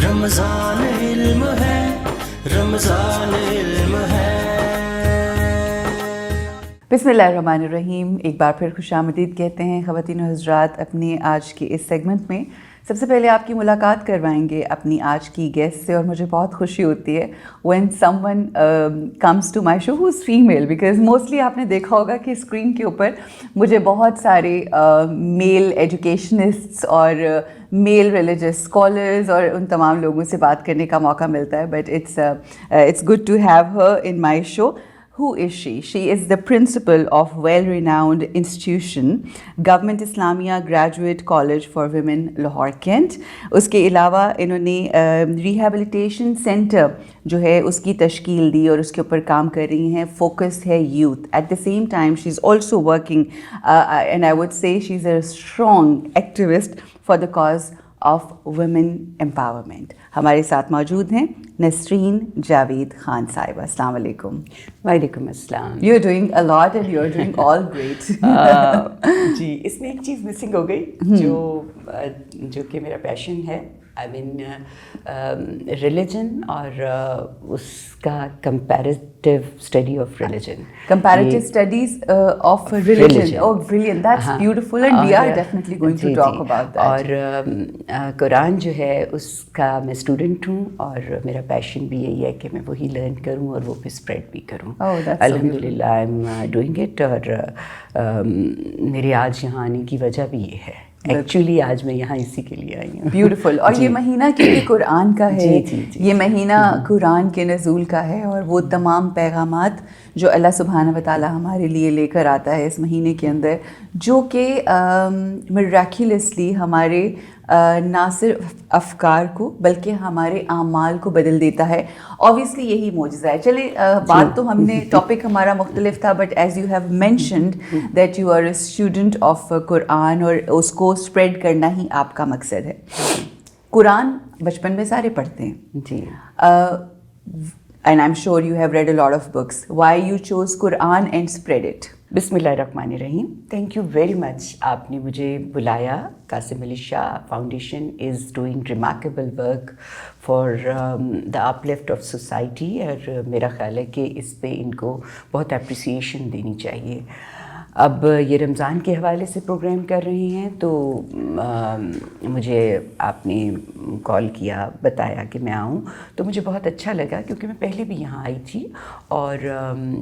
رمضان علم ہے، رمضان علم ہے۔ بسم اللہ الرحمن الرحیم۔ ایک بار پھر خوش آمدید کہتے ہیں خواتین و حضرات اپنے آج کے اس سیگمنٹ میں۔ سب سے پہلے آپ کی ملاقات کروائیں گے اپنی آج کی گیسٹ سے، اور مجھے بہت خوشی ہوتی ہے when someone comes to my show who is female, because mostly آپ نے دیکھا ہوگا کہ اسکرین کے اوپر مجھے بہت سارے میل ایجوکیشنسٹس اور میل ریلیجس اسکالرز اور ان تمام لوگوں سے بات کرنے کا موقع ملتا ہے، but it's good to have her in my show. Who is she? She is the principal of well-renowned institution, Government Islamia Graduate College for Women, Lahore Cantt. اس کے علاوہ انہوں نے ریہیبلیٹیشن سینٹر جو ہے اس کی تشکیل دی اور اس کے اوپر کام کر رہی ہیں۔ فوکس ہے youth, at the same time she is also working and I would say she is a strong activist for the cause of women empowerment. ہمارے ساتھ موجود ہیں نسرین جاوید خان صاحبہ۔ السلام علیکم۔ وعلیکم السلام۔ You are doing a lot and you are doing all great. جی، اس میں ایک چیز مسنگ ہو گئی جو کہ میرا پیشن ہے، آئی مین ریلیجن اور اس کا comparative study of religion, comparative studies of religion. Oh, brilliant. That's beautiful, and we are definitely going to talk about that. اور قرآن جو ہے اس کا میں اسٹوڈنٹ ہوں، اور میرا پیشن بھی یہی ہے کہ میں وہی لرن کروں اور وہ بھی اسپریڈ بھی کروں۔ الحمد للہ آئی ایم ڈوئنگ اٹ، اور میرے آج یہاں آنے کی وجہ بھی یہ ہے۔ ایکچولی آج میں یہاں اسی کے لیے آئی ہوں۔ بیوٹیفل۔ اور یہ مہینہ کیونکہ قرآن کا ہے، یہ مہینہ قرآن کے نزول کا ہے، اور وہ تمام پیغامات جو اللہ سبحانہ و تعالیٰ ہمارے لیے لے کر آتا ہے اس مہینے کے اندر، جو کہ میراکیولسلی ہمارے نہ صرف افکار کو بلکہ ہمارے اعمال کو بدل دیتا ہے۔ اوبیسلی یہی معجزہ ہے۔ چلے بات تو ہم نے ٹاپک ہمارا مختلف تھا، but as you have mentioned that you are a student of قرآن، اور اس کو اسپریڈ کرنا ہی آپ کا مقصد ہے۔ قرآن بچپن میں سارے پڑھتے ہیں جی، and I'm sure you have read a lot of books. Why you chose Quran and spread it? بسم اللہ الرحمن الرحیم۔ تھینک یو ویری مچ، آپ نے مجھے بلایا۔ Qasim Ali Shah Foundation is doing remarkable work for the uplift of society, اور میرا خیال ہے کہ اس پہ ان کو بہت اپریسیشن دینی چاہیے۔ اب یہ رمضان کے حوالے سے پروگرام کر رہے ہیں، تو مجھے آپ نے کال کیا، بتایا کہ میں آؤں، تو مجھے بہت اچھا لگا، کیونکہ میں پہلے بھی یہاں آئی تھی، اور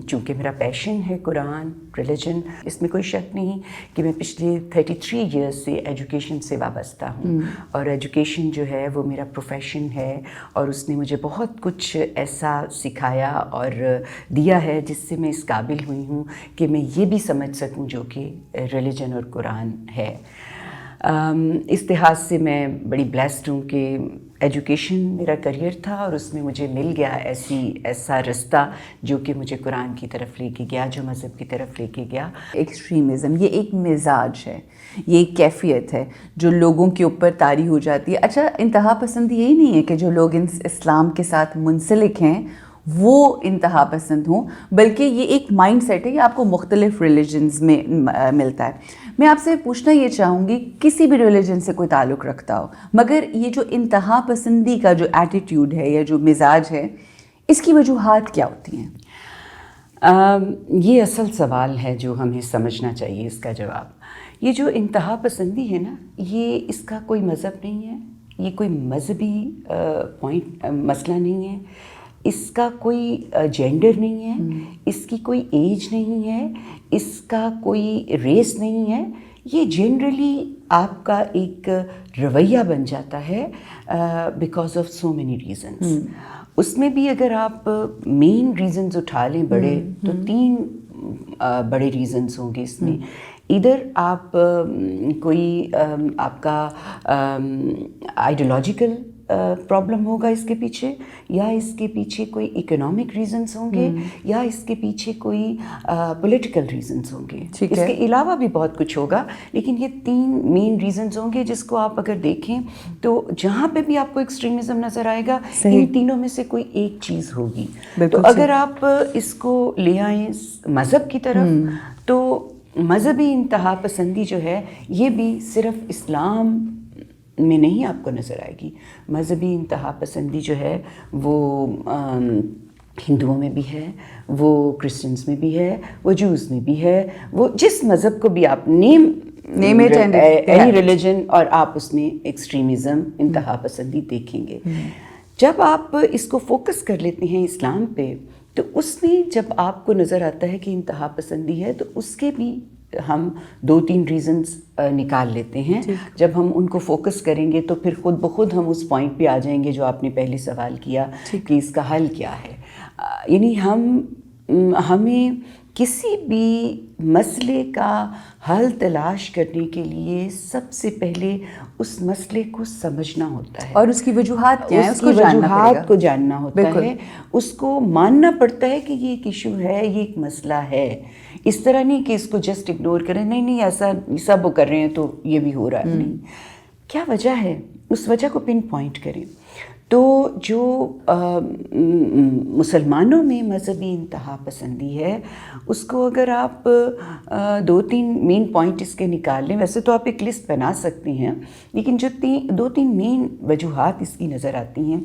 چونکہ میرا پیشن ہے قرآن، ریلیجن، اس میں کوئی شک نہیں کہ میں پچھلے 33 ایئرس سے ایجوکیشن سے وابستہ ہوں، اور ایجوکیشن جو ہے وہ میرا پروفیشن ہے، اور اس نے مجھے بہت کچھ ایسا سکھایا اور دیا ہے جس سے میں اس قابل ہوئی ہوں کہ میں یہ بھی سمجھ سکوں جو کہ ریلیجن اور قرآن ہے۔ اس لحاظ سے میں بڑی بلیسڈ ہوں کہ ایجوکیشن میرا کریئر تھا، اور اس میں مجھے مل گیا ایسا رستہ جو کہ مجھے قرآن کی طرف لے کے گیا، جو مذہب کی طرف لے کے گیا۔ ایکسٹریمزم یہ ایک مزاج ہے، یہ ایک کیفیت ہے جو لوگوں کے اوپر طاری ہو جاتی ہے۔ اچھا، انتہا پسندی یہی نہیں ہے کہ جو لوگ اسلام کے ساتھ منسلک ہیں وہ انتہا پسند ہوں، بلکہ یہ ایک مائنڈ سیٹ ہے کہ آپ کو مختلف ریلیجنز میں ملتا ہے۔ میں آپ سے پوچھنا یہ چاہوں گی، کسی بھی ریلیجن سے کوئی تعلق رکھتا ہو، مگر یہ جو انتہا پسندی کا جو ایٹیٹیوڈ ہے یا جو مزاج ہے، اس کی وجوہات کیا ہوتی ہیں؟ یہ اصل سوال ہے جو ہمیں سمجھنا چاہیے اس کا جواب۔ یہ جو انتہا پسندی ہے نا، یہ اس کا کوئی مذہب نہیں ہے، یہ کوئی مذہبی مسئلہ نہیں ہے، اس کا کوئی جینڈر نہیں ہے، اس کی کوئی ایج نہیں ہے، اس کا کوئی ریس نہیں ہے۔ یہ جنرلی آپ کا ایک رویہ بن جاتا ہے because of so many reasons. اس میں بھی اگر آپ مین ریزنز اٹھا لیں بڑے، تو 3 بڑے ریزنز ہوں گے اس میں۔ ادھر آپ کوئی آپ کا آئیڈیالوجیکل پرابلم ہوگا اس کے پیچھے، یا اس کے پیچھے کوئی اکنامک ریزنس ہوں گے، یا اس کے پیچھے کوئی پولیٹیکل ریزنس ہوں گے۔ اس کے علاوہ بھی بہت کچھ ہوگا، لیکن یہ 3 مین ریزنس ہوں گے جس کو آپ اگر دیکھیں تو جہاں پہ بھی آپ کو ایکسٹریمزم نظر آئے گا، ان تینوں میں سے کوئی ایک چیز ہوگی۔ تو اگر آپ اس کو لے آئیں مذہب کی طرف، تو مذہبی انتہا پسندی جو ہے یہ بھی صرف اسلام میں نہیں آپ کو نظر آئے گی. مذہبی انتہا پسندی جو ہے وہ ہندوؤں میں بھی ہے، وہ کرسچنس میں بھی ہے، وہ جوز میں بھی ہے، وہ جس مذہب کو بھی آپ نیم it and اینی ریلیجن، اور آپ اس میں ایکسٹریمزم، انتہا پسندی دیکھیں گے. جب آپ اس کو فوکس کر لیتے ہیں اسلام پہ، تو اس میں جب آپ کو نظر آتا ہے کہ انتہا پسندی ہے، تو اس کے بھی ہم 2-3 ریزنز نکال لیتے ہیں. جب ہم ان کو فوکس کریں گے تو پھر خود بخود ہم اس پوائنٹ پہ آ جائیں گے جو آپ نے پہلے سوال کیا کہ اس کا حل کیا ہے. یعنی ہمیں کسی بھی مسئلے کا حل تلاش کرنے کے لیے سب سے پہلے اس مسئلے کو سمجھنا ہوتا ہے، اور اس کی وجوہات کیا ہیں، اس کی وجوہات کو جاننا ہوتا ہے، اس کو ماننا پڑتا ہے کہ یہ ایک ایشو ہے، یہ ایک مسئلہ ہے. اس طرح نہیں کہ اس کو جسٹ اگنور کریں، نہیں ایسا سب کر رہے ہیں تو یہ بھی ہو رہا ہے. نہیں، کیا وجہ ہے، اس وجہ کو پن پوائنٹ کریں. تو جو مسلمانوں میں مذہبی انتہا پسندی ہے، اس کو اگر آپ 2-3 مین پوائنٹ اس کے نکال لیں، ویسے تو آپ ایک لسٹ بنا سکتے ہیں، لیکن جو 2-3 مین وجوہات اس کی نظر آتی ہیں،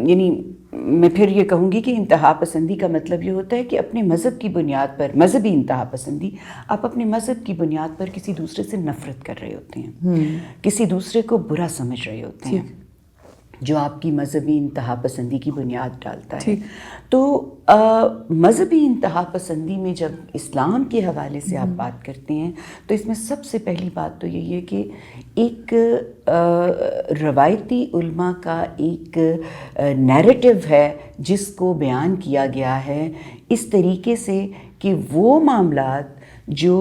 یعنی میں پھر یہ کہوں گی کہ انتہا پسندی کا مطلب یہ ہوتا ہے کہ اپنے مذہب کی بنیاد پر، مذہبی انتہا پسندی، آپ اپنے مذہب کی بنیاد پر کسی دوسرے سے نفرت کر رہے ہوتے ہیں، کسی دوسرے کو برا سمجھ رہے ہوتے ہیں، جو آپ کی مذہبی انتہا پسندی کی بنیاد ڈالتا ہے. تو مذہبی انتہا پسندی میں جب اسلام کے حوالے سے آپ بات کرتے ہیں تو اس میں سب سے پہلی بات تو یہی ہے کہ ایک روایتی علماء کا ایک نیریٹو ہے جس کو بیان کیا گیا ہے اس طریقے سے کہ وہ معاملات جو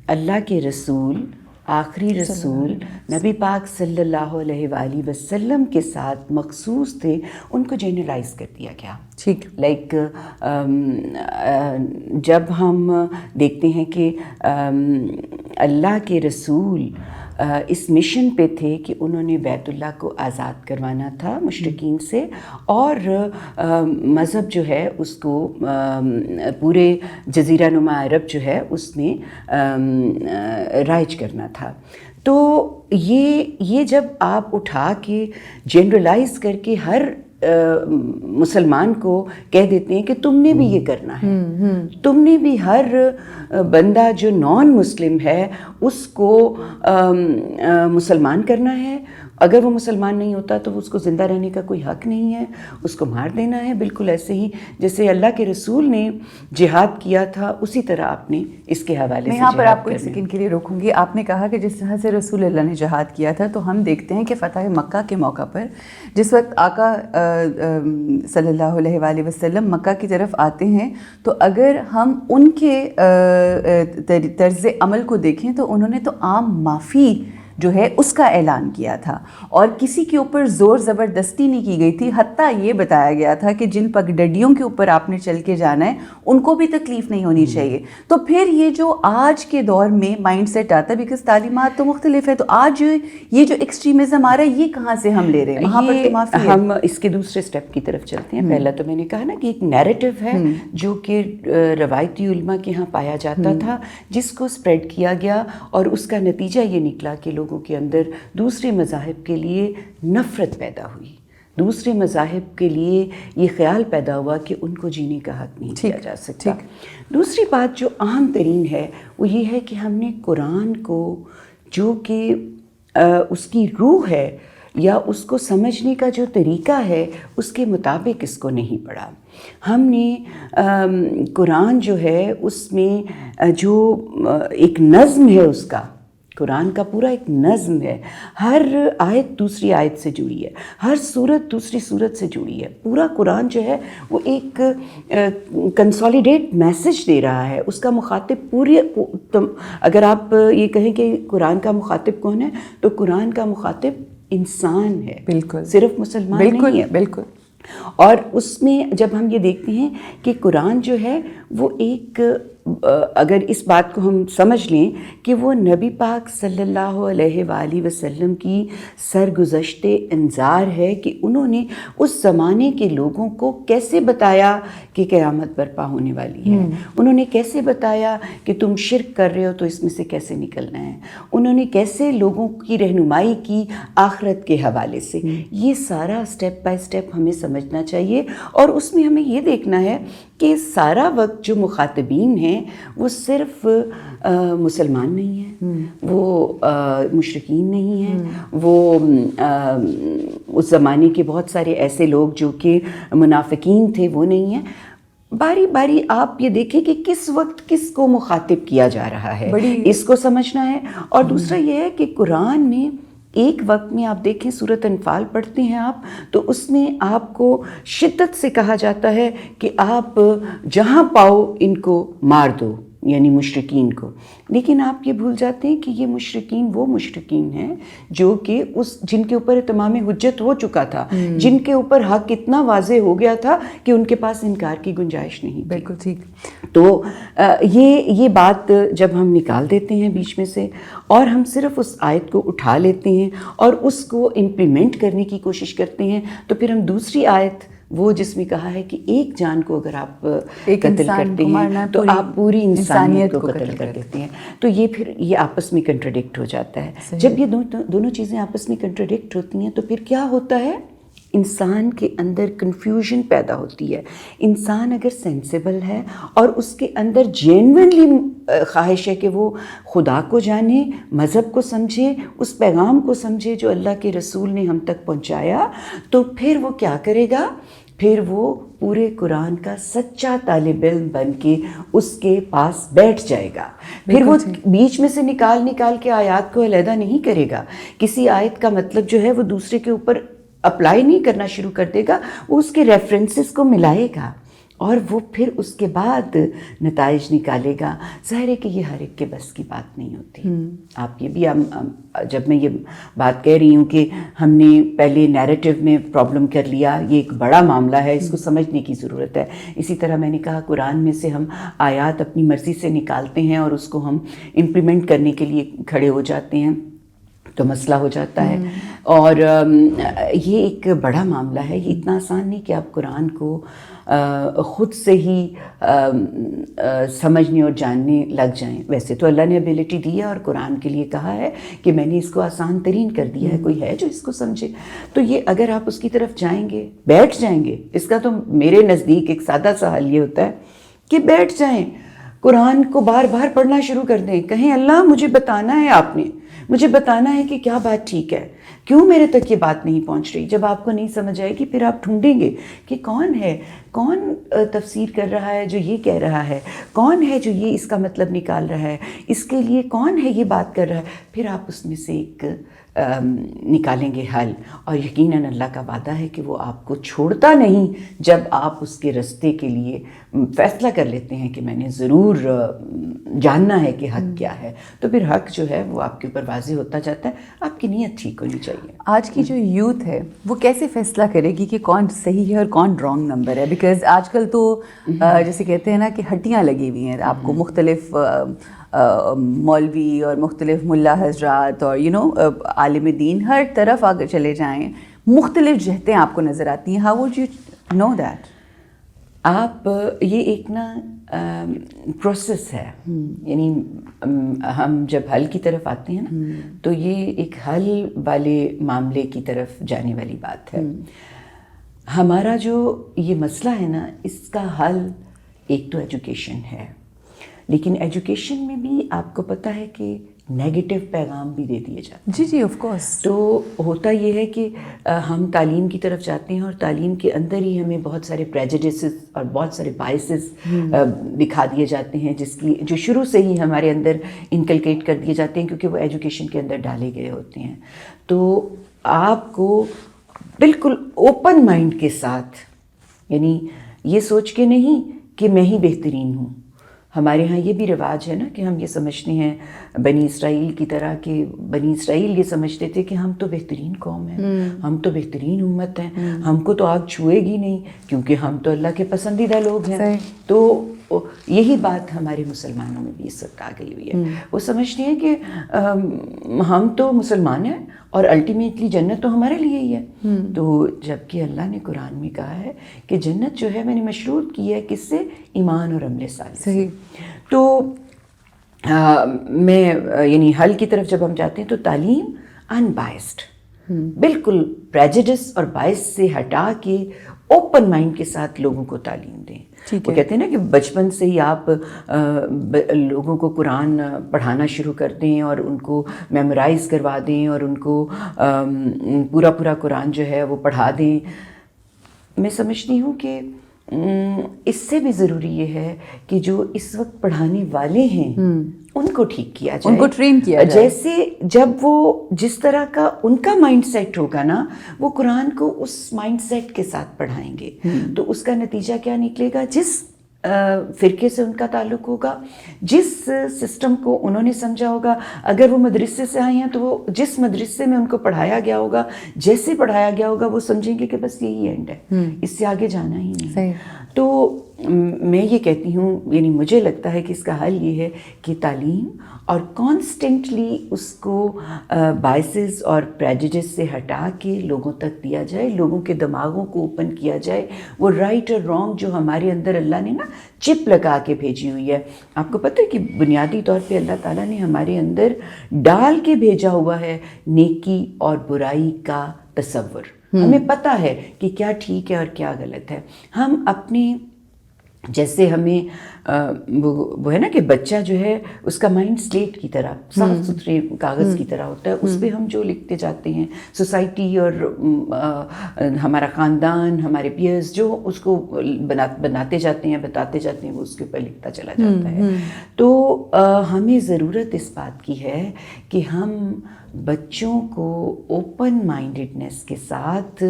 اللہ کے رسول، آخری رسول نبی پاک صلی اللہ علیہ وآلہ وسلم کے ساتھ مخصوص تھے، ان کو جنرلائز کر دیا گیا. ٹھیک، لائک جب ہم دیکھتے ہیں کہ اللہ کے رسول اس مشن پہ تھے کہ انہوں نے بیت اللہ کو آزاد کروانا تھا مشرکین سے، اور مذہب جو ہے اس کو پورے جزیرہ نما عرب جو ہے اس میں رائج کرنا تھا. تو یہ جب آپ اٹھا کے جنرلائز کر کے ہر مسلمان کو کہہ دیتے ہیں کہ تم نے بھی یہ کرنا ہے، تم نے بھی، ہر بندہ جو نان مسلم ہے اس کو مسلمان کرنا ہے، اگر وہ مسلمان نہیں ہوتا تو اس کو زندہ رہنے کا کوئی حق نہیں ہے، اس کو مار دینا ہے. بالکل ایسے ہی جیسے اللہ کے رسول نے جہاد کیا تھا، اسی طرح آپ نے اس کے حوالے سے. میں یہاں پر آپ کو ایک سیکنڈ کے لیے روکوں گی. آپ نے کہا کہ جس طرح سے رسول اللہ نے جہاد کیا تھا، تو ہم دیکھتے ہیں کہ فتح مکہ کے موقع پر جس وقت آقا صلی اللہ علیہ وآلہ وسلم مکہ کی طرف آتے ہیں، تو اگر ہم ان کے طرز عمل کو دیکھیں تو انہوں نے تو عام معافی جو ہے اس کا اعلان کیا تھا، اور کسی کے اوپر زور زبردستی نہیں کی گئی تھی. حتیٰ یہ بتایا گیا تھا کہ جن پگڈنڈیوں کے اوپر آپ نے چل کے جانا ہے ان کو بھی تکلیف نہیں ہونی چاہیے. تو پھر یہ جو آج کے دور میں مائنڈ سیٹ آتا ہے، بیکاز تعلیمات تو مختلف ہے، تو آج یہ جو ایکسٹریمزم آ رہا ہے یہ کہاں سے ہم لے رہے ہیں؟ وہاں پر تو معافی ہے. ہم اس کے دوسرے سٹیپ کی طرف چلتے ہیں. پہلا تو میں نے کہا نا کہ ایک نیریٹو ہے جو کہ روایتی علماء کے ہاں پایا جاتا تھا، جس کو اسپریڈ کیا گیا، اور اس کا نتیجہ یہ نکلا کہ لوگوں کے اندر دوسرے مذاہب کے لیے نفرت پیدا ہوئی، دوسرے مذاہب کے لیے یہ خیال پیدا ہوا کہ ان کو جینے کا حق نہیں دیا جا سکتا. دوسری بات جو عام ترین ہے وہ یہ ہے کہ ہم نے قرآن کو، جو کہ اس کی روح ہے یا اس کو سمجھنے کا جو طریقہ ہے، اس کے مطابق اس کو نہیں پڑھا. ہم نے قرآن جو ہے اس میں جو ایک نظم ہے، اس کا قرآن کا پورا ایک نظم ہے، ہر آیت دوسری آیت سے جڑی ہے، ہر سورت دوسری سورت سے جڑی ہے. پورا قرآن جو ہے وہ ایک کنسالیڈیٹ میسج دے رہا ہے. اس کا مخاطب اگر آپ یہ کہیں کہ قرآن کا مخاطب کون ہے، تو قرآن کا مخاطب انسان ہے، بالکل، صرف مسلمان نہیں ہے. بالکل. اور اس میں جب ہم یہ دیکھتے ہیں کہ قرآن جو ہے وہ ایک اگر اس بات کو ہم سمجھ لیں کہ وہ نبی پاک صلی اللہ علیہ وآلہ وسلم کی سرگزشت انذار ہے کہ انہوں نے اس زمانے کے لوگوں کو کیسے بتایا کہ قیامت برپا ہونے والی ہے، انہوں نے کیسے بتایا کہ تم شرک کر رہے ہو تو اس میں سے کیسے نکلنا ہے، انہوں نے کیسے لوگوں کی رہنمائی کی آخرت کے حوالے سے. یہ سارا اسٹیپ بائی اسٹیپ ہمیں سمجھنا چاہیے، اور اس میں ہمیں یہ دیکھنا ہے کہ سارا وقت جو مخاطبین ہیں وہ صرف مسلمان نہیں ہیں، وہ مشرکین نہیں ہیں، وہ اس زمانے کے بہت سارے ایسے لوگ جو کہ منافقین تھے وہ نہیں ہیں. باری باری آپ یہ دیکھیں کہ کس وقت کس کو مخاطب کیا جا رہا ہے، اس کو سمجھنا ہے. اور دوسرا یہ ہے کہ قرآن میں ایک وقت میں آپ دیکھیں سورۃ انفال پڑھتے ہیں آپ تو اس میں آپ کو شدت سے کہا جاتا ہے کہ آپ جہاں پاؤ ان کو مار دو، یعنی مشرکین کو. لیکن آپ یہ بھول جاتے ہیں کہ یہ مشرکین وہ مشرکین ہیں جو کہ جن کے اوپر اتمام حجت ہو چکا تھا، جن کے اوپر حق اتنا واضح ہو گیا تھا کہ ان کے پاس انکار کی گنجائش نہیں. بالکل ٹھیک. تو یہ بات جب ہم نکال دیتے ہیں بیچ میں سے اور ہم صرف اس آیت کو اٹھا لیتے ہیں اور اس کو امپلیمنٹ کرنے کی کوشش کرتے ہیں تو پھر ہم دوسری آیت وہ جس میں کہا ہے کہ ایک جان کو اگر آپ قتل کرتے ہیں تو آپ پوری انسانیت کو قتل کر دیتے ہیں. تو یہ پھر یہ آپس میں کنٹراڈکٹ ہو جاتا ہے. جب یہ دونوں چیزیں آپس میں کنٹراڈکٹ ہوتی ہیں تو پھر کیا ہوتا ہے، انسان کے اندر کنفیوژن پیدا ہوتی ہے. انسان اگر سینسیبل ہے اور اس کے اندر جینوئنلی خواہش ہے کہ وہ خدا کو جانے، مذہب کو سمجھے، اس پیغام کو سمجھے جو اللہ کے رسول نے ہم تک پہنچایا، تو پھر وہ کیا کرے گا، پھر وہ پورے قرآن کا سچا طالب علم بن کے اس کے پاس بیٹھ جائے گا. پھر وہ بیچ میں سے نکال کے آیات کو علیحدہ نہیں کرے گا. کسی آیت کا مطلب جو ہے وہ دوسرے کے اوپر اپلائی نہیں کرنا شروع کر دے گا، وہ اس کے ریفرنسز کو ملائے گا اور وہ پھر اس کے بعد نتائج نکالے گا. ظاہر ہے کہ یہ ہر ایک کے بس کی بات نہیں ہوتی. آپ یہ بھی جب میں یہ بات کہہ رہی ہوں کہ ہم نے پہلے نیریٹو میں پرابلم کر لیا، یہ ایک بڑا معاملہ ہے، اس کو سمجھنے کی ضرورت ہے. اسی طرح میں نے کہا قرآن میں سے ہم آیات اپنی مرضی سے نکالتے ہیں اور اس کو ہم امپلیمنٹ کرنے کے لیے کھڑے ہو جاتے ہیں تو مسئلہ ہو جاتا ہے. اور یہ ایک بڑا معاملہ ہے. یہ اتنا آسان نہیں کہ آپ قرآن کو خود سے ہی سمجھنے اور جاننے لگ جائیں. ویسے تو اللہ نے ابیلٹی دی ہے اور قرآن کے لیے کہا ہے کہ میں نے اس کو آسان ترین کر دیا ہے، کوئی ہے جو اس کو سمجھے. تو یہ اگر آپ اس کی طرف جائیں گے، بیٹھ جائیں گے، اس کا تو میرے نزدیک ایک سادہ سا حل یہ ہوتا ہے کہ بیٹھ جائیں، قرآن کو بار بار پڑھنا شروع کر دیں، کہیں اللہ مجھے بتانا ہے، آپ نے مجھے بتانا ہے کہ کیا بات ٹھیک ہے، کیوں میرے تک یہ بات نہیں پہنچ رہی. جب آپ کو نہیں سمجھ آئے گی پھر آپ ڈھونڈیں گے کہ کون ہے، کون تفسیر کر رہا ہے جو یہ کہہ رہا ہے، کون ہے جو یہ اس کا مطلب نکال رہا ہے، اس کے لیے کون ہے یہ بات کر رہا ہے. پھر آپ اس میں سے ایک نکالیں گے حل. اور یقیناً اللہ کا وعدہ ہے کہ وہ آپ کو چھوڑتا نہیں جب آپ اس کے رستے کے لیے فیصلہ کر لیتے ہیں کہ میں نے ضرور جاننا ہے کہ حق کیا ہے. تو پھر حق جو ہے وہ آپ کے اوپر واضح ہوتا جاتا ہے. آپ کی نیت ٹھیک ہونی چاہیے. آج کی جو یوتھ ہے وہ کیسے فیصلہ کرے گی کہ کون صحیح ہے اور کون رانگ نمبر ہے؟ بیکاز آج کل تو جیسے کہتے ہیں نا کہ ہٹیاں لگی ہوئی ہیں. آپ کو مختلف مولوی اور مختلف ملا حضرات اور عالم دین ہر طرف اگر چلے جائیں مختلف جہتیں آپ کو نظر آتی ہیں. How would you know that? آپ یہ ایک نا پروسیس ہے. یعنی ہم جب حل کی طرف آتے ہیں نا تو یہ ایک حل والے معاملے کی طرف جانے والی بات ہے. ہمارا جو یہ مسئلہ ہے نا اس کا حل ایک تو ایجوکیشن ہے، لیکن ایجوکیشن میں بھی آپ کو پتہ ہے کہ نیگیٹو پیغام بھی دے دیے جاتے ہیں. جی آف کورس. تو ہوتا یہ ہے کہ ہم تعلیم کی طرف جاتے ہیں اور تعلیم کے اندر ہی ہمیں بہت سارے پریجڈسز اور بہت سارے بائسز دکھا دیے جاتے ہیں جو شروع سے ہی ہمارے اندر انکلکیٹ کر دیے جاتے ہیں کیونکہ وہ ایجوکیشن کے اندر ڈالے گئے ہوتے ہیں. تو آپ کو بالکل اوپن مائنڈ کے ساتھ، یعنی یہ سوچ کے نہیں کہ میں ہی بہترین ہوں. ہمارے ہاں یہ بھی رواج ہے نا کہ ہم یہ سمجھتے ہیں بنی اسرائیل کی طرح کہ بنی اسرائیل یہ سمجھتے تھے کہ ہم تو بہترین قوم ہیں، ہم تو بہترین امت ہیں، ہم کو تو آگ چھوئے گی نہیں کیونکہ ہم تو اللہ کے پسندیدہ لوگ ہیں. تو یہی بات ہمارے مسلمانوں میں بھی اس وقت آ گئی ہوئی ہے. وہ سمجھتے ہیں کہ ہم تو مسلمان ہیں اور الٹیمیٹلی جنت تو ہمارے لیے ہی ہے. تو جب کہ اللہ نے قرآن میں کہا ہے کہ جنت جو ہے میں نے مشروط کی ہے کس سے؟ ایمان اور عمل صالح سے. تو میں یعنی حل کی طرف جب ہم جاتے ہیں تو تعلیم ان بائسڈ، بالکل پریجڈس اور بائس سے ہٹا کے اوپن مائنڈ کے ساتھ لوگوں کو تعلیم دیں. وہ کہتے ہیں نا کہ بچپن سے ہی آپ لوگوں کو قرآن پڑھانا شروع کر دیں اور ان کو میمورائز کروا دیں اور ان کو پورا قرآن جو ہے وہ پڑھا دیں. میں سمجھتی ہوں کہ اس سے بھی ضروری یہ ہے کہ جو اس وقت پڑھانے والے ہیں ان کو ٹھیک کیا جائے، ان کو ٹرین کیا جائے. جیسے جب وہ جس طرح کا ان کا مائنڈ سیٹ ہوگا نا، وہ قرآن کو اس مائنڈ سیٹ کے ساتھ پڑھائیں گے تو اس کا نتیجہ کیا نکلے گا؟ جس فرقے سے ان کا تعلق ہوگا، جس سسٹم کو انہوں نے سمجھا ہوگا، اگر وہ مدرسے سے آئے ہیں تو وہ جس مدرسے میں ان کو پڑھایا گیا ہوگا، جیسے پڑھایا گیا ہوگا، وہ سمجھیں گے کہ بس یہی اینڈ ہے، اس سے آگے جانا ہی نہیں. تو میں یہ کہتی ہوں، یعنی مجھے لگتا ہے کہ اس کا حل یہ ہے کہ تعلیم اور کانسٹنٹلی اس کو بائسز اور پریجڈس سے ہٹا کے لوگوں تک دیا جائے، لوگوں کے دماغوں کو اوپن کیا جائے. وہ رائٹ اور رانگ جو ہمارے اندر اللہ نے نا چپ لگا کے بھیجی ہوئی ہے، آپ کو پتہ ہے کہ بنیادی طور پہ اللہ تعالیٰ نے ہمارے اندر ڈال کے بھیجا ہوا ہے نیکی اور برائی کا تصور. ہمیں پتہ ہے کہ کیا ٹھیک ہے اور کیا غلط ہے. ہم اپنے جیسے ہمیں وہ ہے نا کہ بچہ جو ہے اس کا مائنڈ سلیٹ کی طرح صاف ستھرے کاغذ کی طرح ہوتا ہے، اس پہ ہم جو لکھتے جاتے ہیں، سوسائٹی اور ہمارا خاندان، ہمارے پیئرز جو اس کو بناتے جاتے ہیں، بتاتے جاتے ہیں، وہ اس کے اوپر لکھتا چلا جاتا ہے. تو ہمیں ضرورت اس بات کی ہے کہ ہم بچوں کو اوپن مائنڈڈنس کے ساتھ،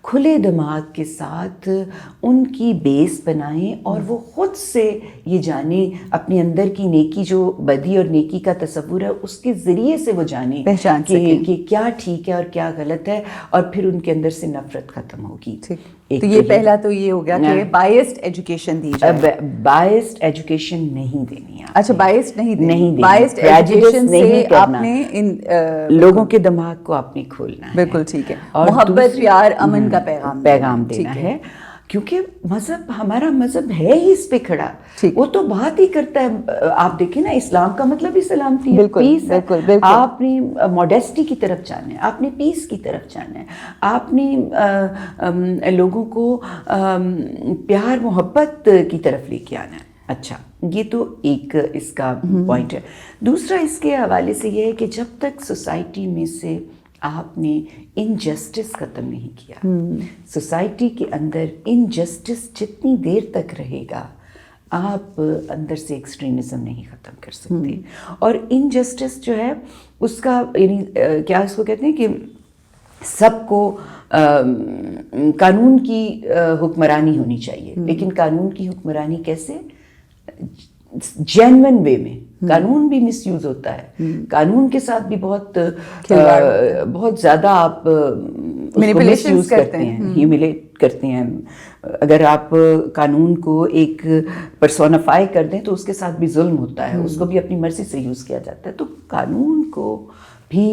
کھلے دماغ کے ساتھ ان کی بیس بنائیں اور وہ خود سے یہ جانیں، اپنے اندر کی نیکی جو بدی اور نیکی کا تصور ہے اس کے ذریعے سے وہ جانیں پہچان کہ کیا ٹھیک ہے اور کیا غلط ہے، اور پھر ان کے اندر سے نفرت ختم ہوگی. تو یہ پہلا تو یہ ہو گیا کہ بائسڈ ایجوکیشن دی جائے. بائسڈ ایجوکیشن نہیں دینی. اچھا، بائسڈ نہیں دینی. بائسڈ ایجوکیشن سے آپ نے ان لوگوں کے دماغ کو آپ نے کھولنا ہے. بالکل ٹھیک ہے. محبت، پیار، امن کا پیغام دینا ہے، کیونکہ مذہب، ہمارا مذہب ہے ہی اس پہ کھڑا. وہ تو بات ہی کرتا ہے. آپ دیکھیں نا، اسلام کا مطلب ہی سلامتی ہے، پیس ہے. آپ نے ماڈیسٹی کی طرف جانا ہے، آپ نے پیس کی طرف جانا ہے، آپ نے لوگوں کو پیار محبت کی طرف لے کے آنا ہے. اچھا، یہ تو ایک اس کا پوائنٹ ہے. دوسرا اس کے حوالے سے یہ ہے کہ جب تک سوسائٹی میں سے آپ نے انجسٹس ختم نہیں کیا، سوسائٹی کے اندر انجسٹس جتنی دیر تک رہے گا، آپ اندر سے ایکسٹریمزم نہیں ختم کر سکتے. اور انجسٹس جو ہے اس کا یعنی کیا اس کو کہتے ہیں کہ سب کو قانون کی حکمرانی ہونی چاہیے، لیکن قانون کی حکمرانی کیسے؟ جینون وے میں. قانون بھی مس یوز ہوتا ہے، قانون کے ساتھ بھی بہت زیادہ آپ مس یوز کرتے ہیں، ہیوملیٹ کرتے ہیں. اگر آپ قانون کو ایک پرسونیفائی کر دیں تو اس کے ساتھ بھی ظلم ہوتا ہے، اس کو بھی اپنی مرضی سے یوز کیا جاتا ہے. تو قانون کو بھی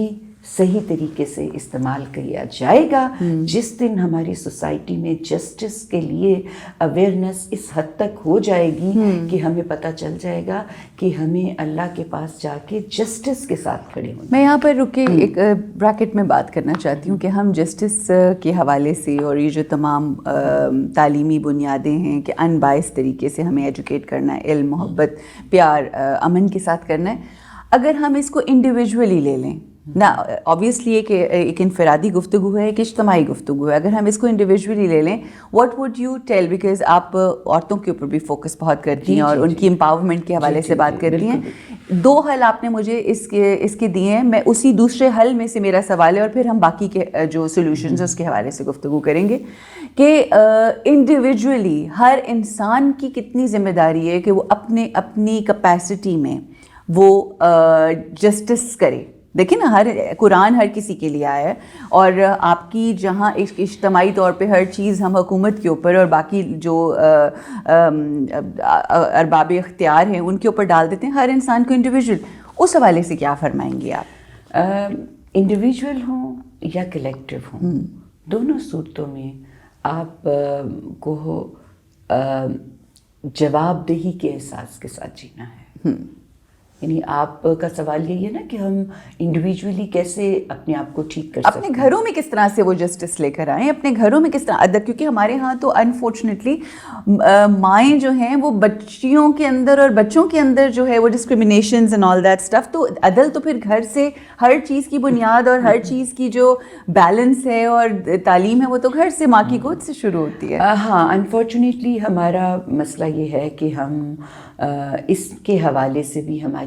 صحیح طریقے سے استعمال کیا جائے گا جس دن ہماری سوسائٹی میں جسٹس کے لیے اویئرنیس اس حد تک ہو جائے گی کہ ہمیں پتہ چل جائے گا کہ ہمیں اللہ کے پاس جا کے جسٹس کے ساتھ کھڑے ہونا. میں یہاں پر رک کے ایک بریکٹ میں بات کرنا چاہتی ہوں کہ ہم جسٹس کے حوالے سے اور یہ جو تمام تعلیمی بنیادیں ہیں کہ ان بائس طریقے سے ہمیں ایجوکیٹ کرنا ہے، علم، محبت، پیار، امن کے ساتھ کرنا ہے. اگر ہم اس کو انڈیویجولی لے لیں نا، آبویسلی ایک انفرادی گفتگو ہے، ایک اجتماعی گفتگو ہے. اگر ہم اس کو انڈیویجولی لے لیں، what would you tell? Because آپ عورتوں کے اوپر بھی فوکس بہت کرتی ہیں اور ان کی امپاورمنٹ کے حوالے سے بات کرتی ہیں. دو حل آپ نے مجھے اس کے دیے ہیں. میں اسی دوسرے حل میں سے میرا سوال ہے اور پھر ہم باقی کے جو سولوشنز اس کے حوالے سے گفتگو کریں گے کہ انڈیویجولی ہر انسان کی کتنی ذمہ داری ہے کہ وہ اپنی کیپیسٹی میں وہ جسٹس کرے. دیکھیں نا قرآن ہر کسی کے لیے آیا ہے, اور آپ کی جہاں اجتماعی طور پہ ہر چیز ہم حکومت کے اوپر اور باقی جو ارباب اختیار ہیں ان کے اوپر ڈال دیتے ہیں, ہر انسان کو انڈیویجول, اس حوالے سے کیا فرمائیں گے آپ؟ انڈیویجول ہوں یا کلیکٹیو ہوں, دونوں صورتوں میں آپ کو جواب دہی کے احساس کے ساتھ جینا ہے. یعنی آپ کا سوال یہی ہے نا کہ ہم انڈیویجولی کیسے اپنے آپ کو ٹھیک کر سکتے ہیں, اپنے گھروں میں کس طرح سے وہ جسٹس لے کر آئیں, اپنے گھروں میں کس طرح ادب, کیونکہ ہمارے ہاں تو انفارچونیٹلی مائیں جو ہیں وہ بچیوں کے اندر اور بچوں کے اندر جو ہے وہ ڈسکریمنیشنز اینڈ آل دیٹ اسٹف, تو عدل تو پھر گھر سے, ہر چیز کی بنیاد اور ہر چیز کی جو بیلنس ہے اور تعلیم ہے وہ تو گھر سے, ماں کی گود سے شروع ہوتی ہے. ہاں, انفارچونیٹلی ہمارا مسئلہ یہ ہے کہ ہم اس کے حوالے سے بھی ہماری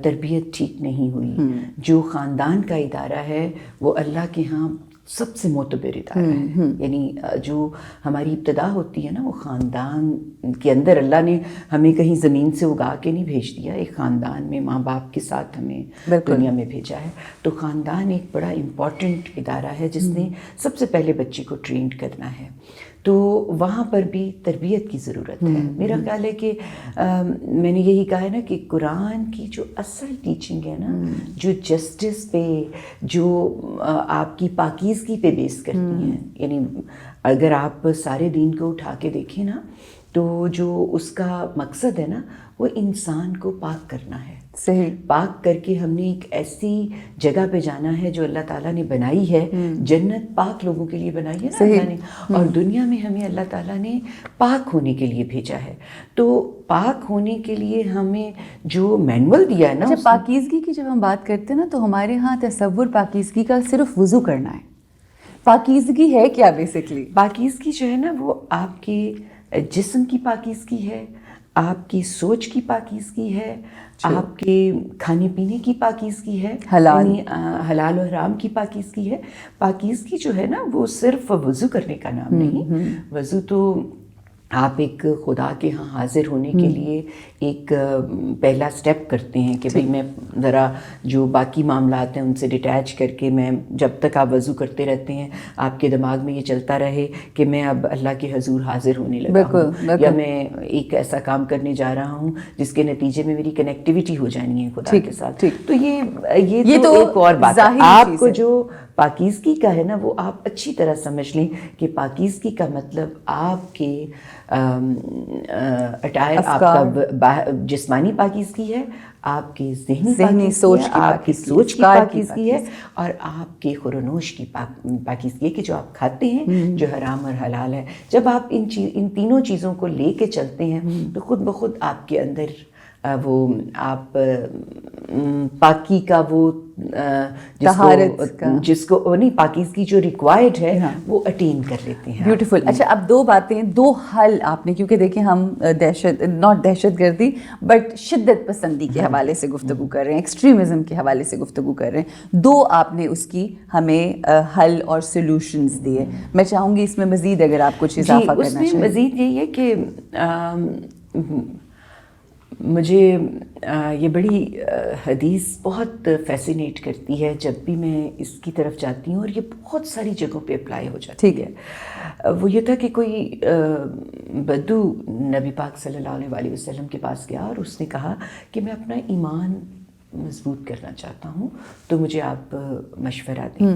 تربیت ٹھیک نہیں ہوئی. جو خاندان کا ادارہ ہے وہ اللہ کے ہاں سب سے معتبر ادارہ ہے. یعنی جو ہماری ابتدا ہوتی ہے نا وہ خاندان کے اندر, اللہ نے ہمیں کہیں زمین سے اگا کے نہیں بھیج دیا, ایک خاندان میں ماں باپ کے ساتھ ہمیں دنیا میں بھیجا ہے. تو خاندان ایک بڑا امپورٹنٹ ادارہ ہے جس نے سب سے پہلے بچے کو ٹرینڈ کرنا ہے. تو وہاں پر بھی تربیت کی ضرورت ہے. میرا خیال ہے کہ میں نے یہی کہا ہے نا کہ قرآن کی جو اصل ٹیچنگ ہے نا, جو جسٹس پہ, جو آپ کی پاکیزگی پہ بیس کرتی ہیں, یعنی اگر آپ سارے دین کو اٹھا کے دیکھیں نا تو جو اس کا مقصد ہے نا وہ انسان کو پاک کرنا ہے. صحیح, پاک کر کے ہم نے ایک ایسی جگہ پہ جانا ہے جو اللہ تعالیٰ نے بنائی ہے. جنت پاک لوگوں کے لیے بنائی ہے نا اللہ نے, اور دنیا میں ہمیں اللہ تعالیٰ نے پاک ہونے کے لیے بھیجا ہے. تو پاک ہونے کے لیے ہمیں جو مینول دیا ہے نا, اچھا پاکیزگی کی جب ہم بات کرتے ہیں نا تو ہمارے ہاں تصور پاکیزگی کا صرف وضو کرنا ہے. پاکیزگی ہے کیا بیسکلی؟ پاکیزگی جو ہے نا وہ آپ کے جسم کی پاکیزگی ہے, آپ کی سوچ کی پاکیزگی ہے, آپ کے کھانے پینے کی پاکیزگی ہے, حلال و حرام کی پاکیزگی ہے. پاکیزگی جو ہے نا وہ صرف وضو کرنے کا نام نہیں. وضو تو آپ ایک خدا کے ہاں حاضر ہونے کے لیے ایک پہلا سٹیپ کرتے ہیں کہ بھئی میں ذرا جو باقی معاملات ہیں ان سے ڈیٹیچ کر کے, میں جب تک آپ وضو کرتے رہتے ہیں آپ کے دماغ میں یہ چلتا رہے کہ میں اب اللہ کے حضور حاضر ہونے لگا ہوں, یا میں ایک ایسا کام کرنے جا رہا ہوں جس کے نتیجے میں میری کنیکٹیویٹی ہو جانی ہے خدا کے ساتھ. تو یہ تو ایک اور بات ہے. آپ کو جو پاکیزگی کا ہے نا وہ آپ اچھی طرح سمجھ لیں کہ پاکیزگی کا مطلب آپ کے اٹائر, آپ کا جسمانی پاکیزگی ہے, آپ کی ذہنی سوچ کی, آپ کی سوچ کی پاکیزگی ہے, اور آپ کے خورنوش کی پاکیزگی ہے کہ جو آپ کھاتے ہیں جو حرام اور حلال ہے. جب آپ ان تینوں چیزوں کو لے کے چلتے ہیں تو خود بخود آپ کے اندر وہ آپ پاکی کا وہ جس کو نہیں پاکیزگی جو ریکوائرڈ ہے وہ اٹین کر لیتے ہیں. بیوٹیفل. اچھا اب دو باتیں, دو حل آپ نے, کیونکہ دیکھیں ہم دہشت گردی بٹ شدت پسندی کے حوالے سے گفتگو کر رہے ہیں, ایکسٹریمزم کے حوالے سے گفتگو کر رہے ہیں, دو آپ نے اس کی ہمیں حل اور سولوشنز دیے. میں چاہوں گی اس میں مزید اگر آپ کچھ اضافہ کرنا چاہیں. اس میں مزید یہی ہے کہ مجھے یہ بڑی حدیث بہت فیسینیٹ کرتی ہے جب بھی میں اس کی طرف جاتی ہوں, اور یہ بہت ساری جگہوں پہ اپلائی ہو جاتی ہے. وہ یہ تھا کہ کوئی بدو نبی پاک صلی اللہ علیہ وسلم کے پاس گیا اور اس نے کہا کہ میں اپنا ایمان مضبوط کرنا چاہتا ہوں تو مجھے آپ مشورہ دیں.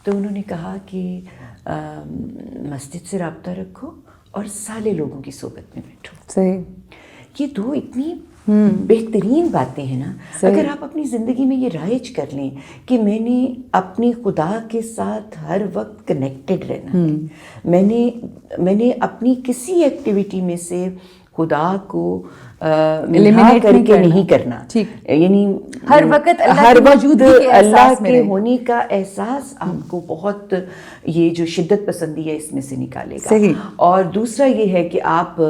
تو انہوں نے کہا کہ مسجد سے رابطہ رکھو اور سالے لوگوں کی صحبت میں بیٹھو. صحیح. یہ دو اتنی بہترین باتیں ہیں نا. اگر آپ اپنی زندگی میں یہ رائج کر لیں کہ میں نے اپنے خدا کے ساتھ ہر وقت کنیکٹڈ رہنا ہے, میں نے اپنی کسی ایکٹیویٹی میں سے خدا کو ایلیمینیٹ کر کے نہیں کرنا, یعنی ہر وقت اللہ کے ہونے کا احساس آپ کو بہت یہ جو شدت پسندی ہے اس میں سے نکالے گا. اور دوسرا یہ ہے کہ آپ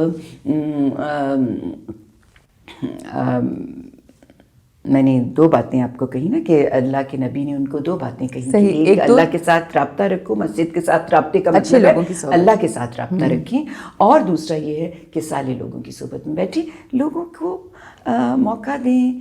میں نے دو باتیں آپ کو کہی نا کہ اللہ کے نبی نے ان کو دو باتیں کہی. ایک اللہ کے ساتھ رابطہ رکھو, مسجد کے ساتھ رابطے کا مطلب ہے اللہ کے ساتھ رابطہ رکھیں, اور دوسرا یہ ہے کہ سالے لوگوں کی صحبت میں بیٹھیں, لوگوں کو موقع دیں,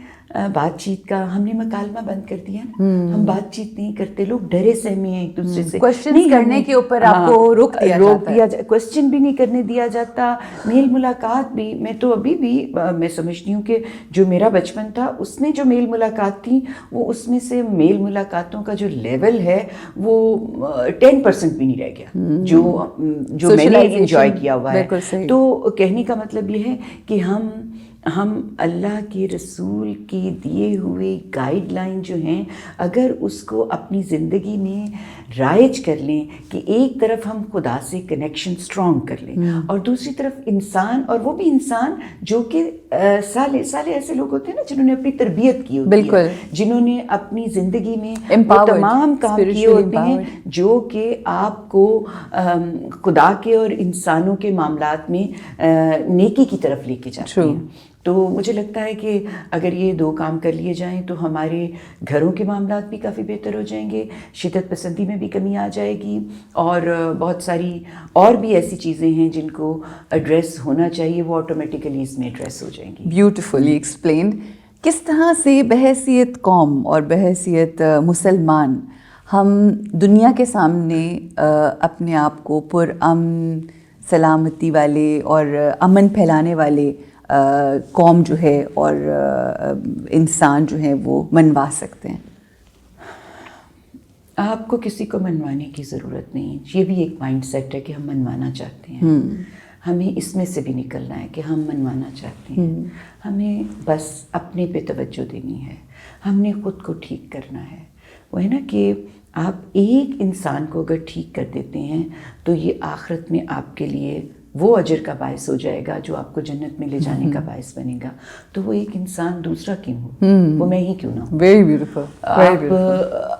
بات چیت کا ہم نے مکالمہ بند کر دیا نا, ہم بات چیت نہیں کرتے, لوگ ڈرے سہمے ہیں ایک دوسرے سے, کوشچنز کرنے کے اوپر آپ کو روک دیا جاتا ہے, کوشچن بھی نہیں کرنے دیا جاتا, میل ملاقات بھی. میں تو ابھی بھی میں سمجھتی ہوں کہ جو میرا بچپن تھا اس میں جو میل ملاقات تھی وہ اس میں سے میل ملاقاتوں کا جو لیول ہے وہ 10% بھی نہیں رہ گیا جو میں نے انجوائے کیا ہوا ہے. تو کہنے کا مطلب یہ ہے کہ ہم اللہ کے رسول کی دیے ہوئے گائیڈ لائن جو ہیں اگر اس کو اپنی زندگی میں رائج کر لیں کہ ایک طرف ہم خدا سے کنیکشن اسٹرانگ کر لیں اور دوسری طرف انسان, اور وہ بھی انسان جو کہ سالے ایسے لوگ ہوتے ہیں نا جنہوں نے اپنی تربیت کی ہوتی ہے, جنہوں نے اپنی زندگی میں وہ تمام کام کیے ہوتے ہیں جو کہ آپ کو خدا کے اور انسانوں کے معاملات میں نیکی کی طرف لے کے جاتے ہیں. تو مجھے لگتا ہے کہ اگر یہ 2 کام کر لیے جائیں تو ہمارے گھروں کے معاملات بھی کافی بہتر ہو جائیں گے, شدت پسندی میں بھی کمی آ جائے گی, اور بہت ساری اور بھی ایسی چیزیں ہیں جن کو ایڈریس ہونا چاہیے وہ آٹومیٹیکلی اس میں ایڈریس ہو جائیں گی. Beautifully explained. کس طرح سے بحیثیت قوم اور بحیثیت مسلمان ہم دنیا کے سامنے اپنے آپ کو پرامن, سلامتی والے اور امن پھیلانے والے قوم جو ہے اور انسان جو ہے وہ منوا سکتے ہیں؟ آپ کو کسی کو منوانے کی ضرورت نہیں. یہ بھی ایک مائنڈ سیٹ ہے کہ ہم منوانا چاہتے ہیں. ہمیں اس میں سے بھی نکلنا ہے کہ ہم منوانا چاہتے ہیں. ہمیں بس اپنے پہ توجہ دینی ہے, ہم نے خود کو ٹھیک کرنا ہے. وہ ہے نا کہ آپ ایک انسان کو اگر ٹھیک کر دیتے ہیں تو یہ آخرت میں آپ کے لیے وہ اجر کا باعث ہو جائے گا جو آپ کو جنت میں لے جانے کا باعث بنے گا. تو وہ ایک انسان دوسرا کیوں ہو, وہ میں ہی کیوں نہ ہوں. Very beautiful. آپ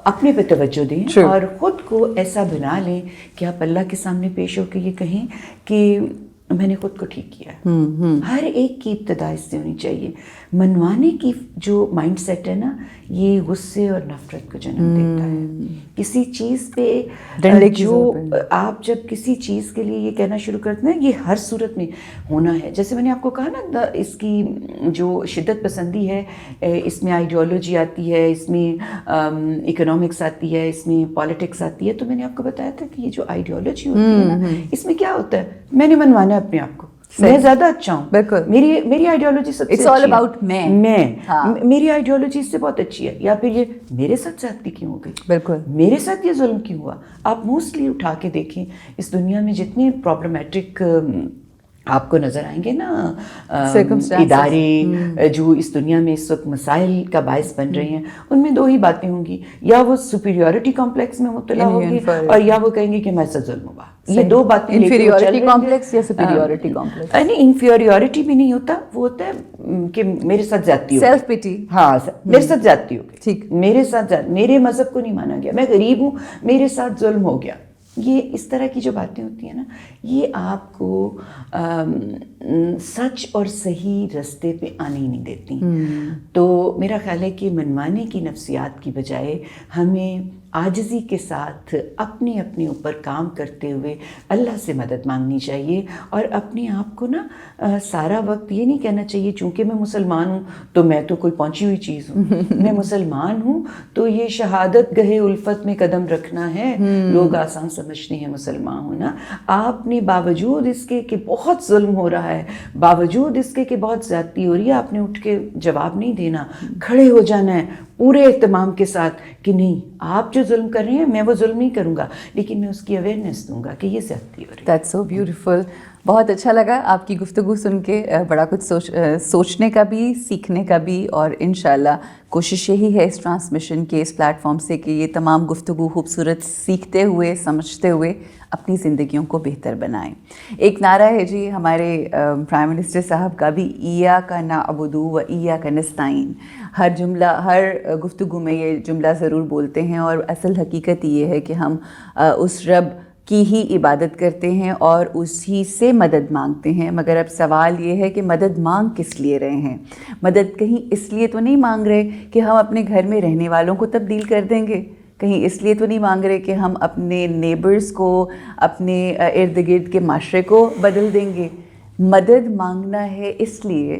اپنے پہ توجہ دیں اور خود کو ایسا بنا لیں کہ آپ اللہ کے سامنے پیش ہو کے یہ کہیں کہ میں نے خود کو ٹھیک کیا. ہر ایک کی ابتدا اس سے ہونی چاہیے. منوانے کی جو مائنڈ سیٹ ہے نا یہ غصے اور نفرت کو جنم دیتا ہے. کسی چیز پہ جو آپ جب کسی چیز کے لیے یہ کہنا شروع کرتے ہیں یہ ہر صورت میں ہونا ہے. جیسے میں نے آپ کو کہا نا اس کی جو شدت پسندی ہے اس میں آئیڈیالوجی آتی ہے, اس میں اکنامکس آتی ہے, اس میں پالیٹکس آتی ہے. تو میں نے آپ کو بتایا تھا کہ یہ جو آئیڈیالوجی ہوتی ہے نا اس میں کیا ہوتا ہے, میں نے منوانا ہے اپنے آپ کو, میں زیادہ اچھا ہوں, بالکل میری آئیڈیالوجی سب سے اٹس آل اباؤٹ میں, میری آئیڈیالوجی اس سے بہت اچھی ہے. یا پھر یہ میرے ساتھ زیادتی کیوں ہو گئی, بالکل میرے ساتھ یہ ظلم کیوں ہوا. آپ موسٹلی اٹھا کے دیکھیں اس دنیا میں جتنے پرابلمٹک آپ کو نظر آئیں گے نا ادارے جو اس دنیا میں اس وقت مسائل کا باعث بن رہے ہیں, ان میں 2 ہی باتیں ہوں گی, یا وہ سپیریورٹی کمپلیکس میں مبتلا ہوں گے اور یا وہ کہیں گے کہ ہمارے ساتھ ظلم ہوا. یہ 2 باتیں انفیریورٹی کمپلیکس یا سپیریورٹی کمپلیکس. نہیں, انفیریورٹی بھی نہیں ہوتا, وہ ہوتا ہے کہ میرے ساتھ زیادتی ہو, سیلف پٹی. ہاں میرے ساتھ زیادتی ہو گئی, ٹھیک, میرے ساتھ میرے مذہب کو نہیں مانا گیا, میں غریب ہوں میرے ساتھ ظلم ہو گیا. یہ اس طرح کی جو باتیں ہوتی ہیں نا یہ آپ کو سچ اور صحیح رستے پہ آنے ہی نہیں دیتی. تو میرا خیال ہے کہ منوانے کی نفسیات کی بجائے ہمیں عاجزی کے ساتھ اپنے اوپر کام کرتے ہوئے اللہ سے مدد مانگنی چاہیے, اور اپنے آپ کو نا سارا وقت یہ نہیں کہنا چاہیے چونکہ میں مسلمان ہوں تو میں تو کوئی پہنچی ہوئی چیز ہوں, میں مسلمان ہوں تو یہ شہادت گہے الفت میں قدم رکھنا ہے. لوگ آسان سمجھتے ہیں مسلمان ہونا. آپ نے باوجود اس کے کہ بہت ظلم ہو رہا ہے, باوجود اس کے کہ بہت زیادتی ہو رہی ہے, آپ نے اٹھ کے جواب نہیں دینا, کھڑے ہو جانا ہے پورے اہتمام کے ساتھ کہ نہیں آپ جو ظلم کر رہے ہیں میں وہ ظلم نہیں کروں گا, لیکن میں اس کی اویئرنیس دوں گا کہ یہ زیادتی ہو رہی ہے. That's so beautiful. بہت اچھا لگا آپ کی گفتگو سن کے, بڑا کچھ سوچنے کا بھی, سیکھنے کا بھی, اور انشاءاللہ کوشش یہی ہے اس ٹرانسمیشن کے اس پلیٹ فارم سے کہ یہ تمام گفتگو خوبصورت سیکھتے ہوئے سمجھتے ہوئے اپنی زندگیوں کو بہتر بنائیں. ایک نعرہ ہے جی ہمارے پرائم منسٹر صاحب کا بھی, ایاک نعبد و ایاک نستعین. ہر جملہ, ہر گفتگو میں یہ جملہ ضرور بولتے ہیں, اور اصل حقیقت یہ ہے کہ ہم اس رب کی ہی عبادت کرتے ہیں اور اسی سے مدد مانگتے ہیں. مگر اب سوال یہ ہے کہ مدد مانگ کس لیے رہے ہیں؟ مدد کہیں اس لیے تو نہیں مانگ رہے کہ ہم اپنے گھر میں رہنے والوں کو تبدیل کر دیں گے, کہیں اس لیے تو نہیں مانگ رہے کہ ہم اپنے نیبرز کو, اپنے ارد گرد کے معاشرے کو بدل دیں گے. مدد مانگنا ہے اس لیے